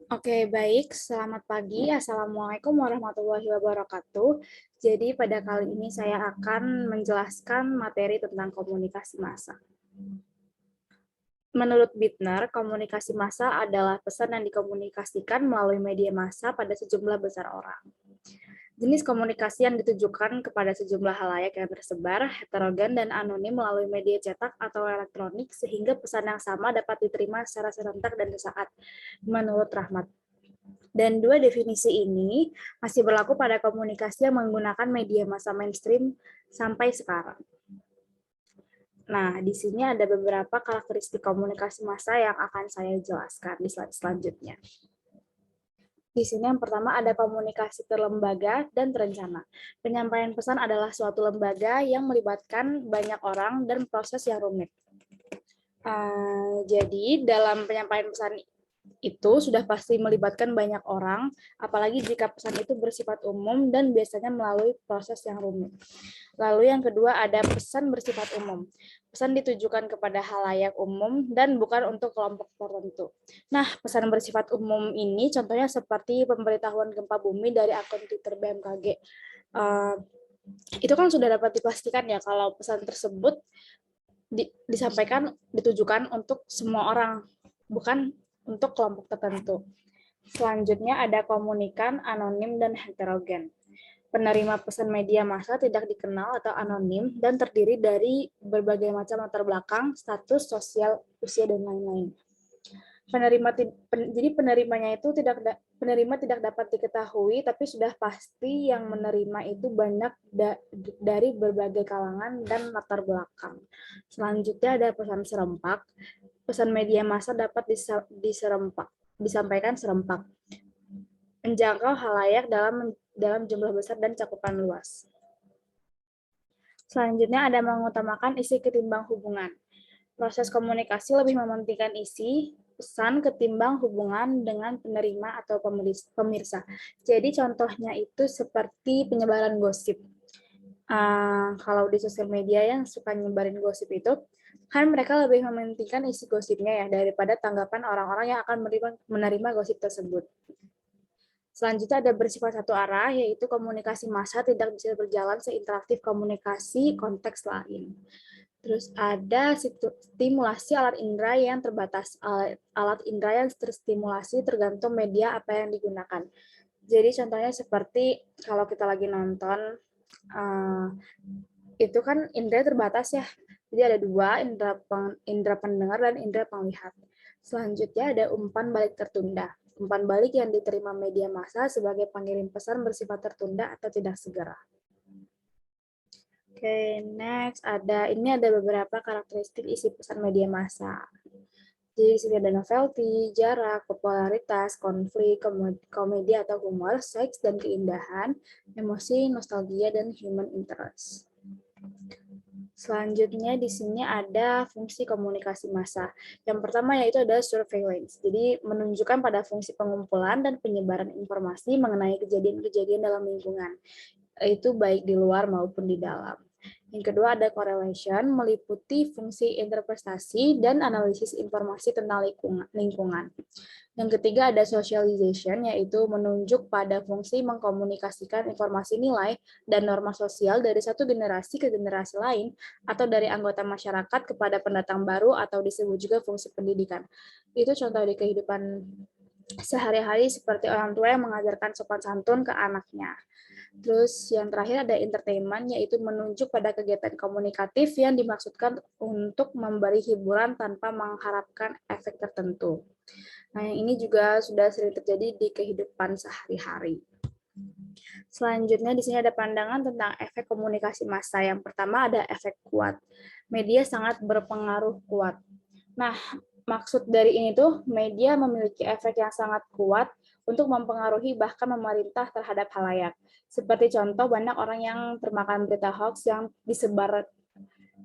Oke, baik. Selamat pagi. Assalamualaikum warahmatullahi wabarakatuh. Jadi, pada kali ini saya akan menjelaskan materi tentang komunikasi massa. Menurut Bittner, komunikasi massa adalah pesan yang dikomunikasikan melalui media massa pada sejumlah besar orang. Jenis komunikasi yang ditujukan kepada sejumlah halayak yang tersebar, heterogen, dan anonim melalui media cetak atau elektronik, sehingga pesan yang sama dapat diterima secara serentak dan sesaat, menurut Rahmat. Dan dua definisi ini masih berlaku pada komunikasi yang menggunakan media massa mainstream sampai sekarang. Nah, di sini ada beberapa karakteristik komunikasi massa yang akan saya jelaskan di slide selanjutnya. Di sini yang pertama ada komunikasi terlembaga dan terencana. Penyampaian pesan adalah suatu lembaga yang melibatkan banyak orang dan proses yang rumit. Jadi dalam penyampaian pesan itu sudah pasti melibatkan banyak orang, apalagi jika pesan itu bersifat umum dan biasanya melalui proses yang rumit. Lalu yang kedua ada pesan bersifat umum. Pesan ditujukan kepada halayak umum dan bukan untuk kelompok tertentu. Nah, pesan bersifat umum ini contohnya seperti pemberitahuan gempa bumi dari akun Twitter BMKG. Itu kan sudah dapat dipastikan ya kalau pesan tersebut disampaikan ditujukan untuk semua orang, bukan untuk kelompok tertentu. Selanjutnya ada komunikan, anonim, dan heterogen. Penerima pesan media massa tidak dikenal atau anonim dan terdiri dari berbagai macam latar belakang, status sosial, usia, dan lain-lain. Jadi penerimanya itu penerima tidak dapat diketahui, tapi sudah pasti yang menerima itu banyak dari berbagai kalangan dan latar belakang. Selanjutnya ada pesan serempak. Pesan media massa dapat disampaikan serempak, menjangkau halayak dalam jumlah besar dan cakupan luas. Selanjutnya ada mengutamakan isi ketimbang hubungan. Proses komunikasi lebih mementingkan isi pesan ketimbang hubungan dengan penerima atau pemirsa. Jadi contohnya itu seperti penyebaran gosip. Kalau di sosial media yang suka nyebarin gosip itu, kan mereka lebih mementingkan isi gosipnya ya daripada tanggapan orang-orang yang akan menerima gosip tersebut. Selanjutnya ada bersifat satu arah, yaitu komunikasi massa tidak bisa berjalan seinteraktif komunikasi konteks lain. Terus ada stimulasi alat indera yang terbatas. Alat indera yang terstimulasi tergantung media apa yang digunakan. Jadi contohnya seperti kalau kita lagi nonton, itu kan indera terbatas ya. Jadi ada dua, indera pendengar dan indera penglihat. Selanjutnya ada umpan balik tertunda. Umpan balik yang diterima media massa sebagai pengirim pesan bersifat tertunda atau tidak segera. Oke, next ini ada beberapa karakteristik isi pesan media massa. Jadi di sini ada novelty, jarak, popularitas, konflik, komedi atau humor, seks dan keindahan, emosi, nostalgia, dan human interest. Selanjutnya di sini ada fungsi komunikasi massa. Yang pertama yaitu ada surveillance. Jadi menunjukkan pada fungsi pengumpulan dan penyebaran informasi mengenai kejadian-kejadian dalam lingkungan. Itu baik di luar maupun di dalam. Yang kedua ada correlation, meliputi fungsi interpretasi dan analisis informasi tentang lingkungan. Yang ketiga ada socialization, yaitu menunjuk pada fungsi mengkomunikasikan informasi nilai dan norma sosial dari satu generasi ke generasi lain, atau dari anggota masyarakat kepada pendatang baru, atau disebut juga fungsi pendidikan. Itu contoh di kehidupan sehari-hari seperti orang tua yang mengajarkan sopan santun ke anaknya. Terus yang terakhir ada entertainment, yaitu menunjuk pada kegiatan komunikatif yang dimaksudkan untuk memberi hiburan tanpa mengharapkan efek tertentu. Nah, yang ini juga sudah sering terjadi di kehidupan sehari-hari. Selanjutnya di sini ada pandangan tentang efek komunikasi massa. Yang pertama ada efek kuat. Media sangat berpengaruh kuat. Nah, maksud dari ini tuh media memiliki efek yang sangat kuat untuk mempengaruhi bahkan memerintah terhadap halayak. Seperti contoh banyak orang yang termakan berita hoax yang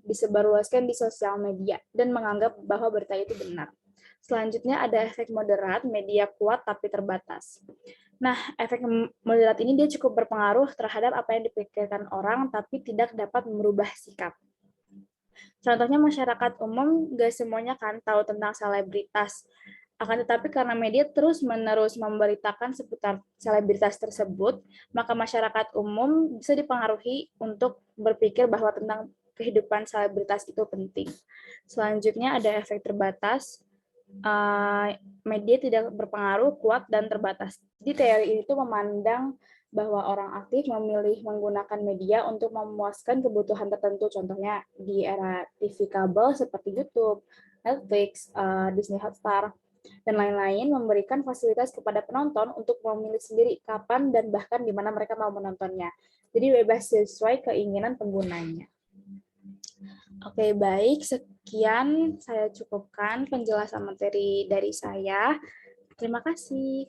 disebarluaskan di sosial media dan menganggap bahwa berita itu benar. Selanjutnya ada efek moderat, media kuat tapi terbatas. Nah, efek moderat ini dia cukup berpengaruh terhadap apa yang dipikirkan orang tapi tidak dapat merubah sikap. Contohnya masyarakat umum gak semuanya kan tahu tentang selebritas Akan tetapi karena media terus-menerus memberitakan seputar selebritas tersebut, maka masyarakat umum bisa dipengaruhi untuk berpikir bahwa tentang kehidupan selebritas itu penting. Selanjutnya ada efek terbatas. Media tidak berpengaruh kuat dan terbatas. Jadi teori itu memandang bahwa orang aktif memilih menggunakan media untuk memuaskan kebutuhan tertentu, contohnya di era TV kabel seperti YouTube, Netflix, Disney Hotstar, dan lain-lain, memberikan fasilitas kepada penonton untuk memilih sendiri kapan dan bahkan di mana mereka mau menontonnya. Jadi bebas sesuai keinginan penggunanya. Oke, baik. Sekian saya cukupkan penjelasan materi dari saya. Terima kasih.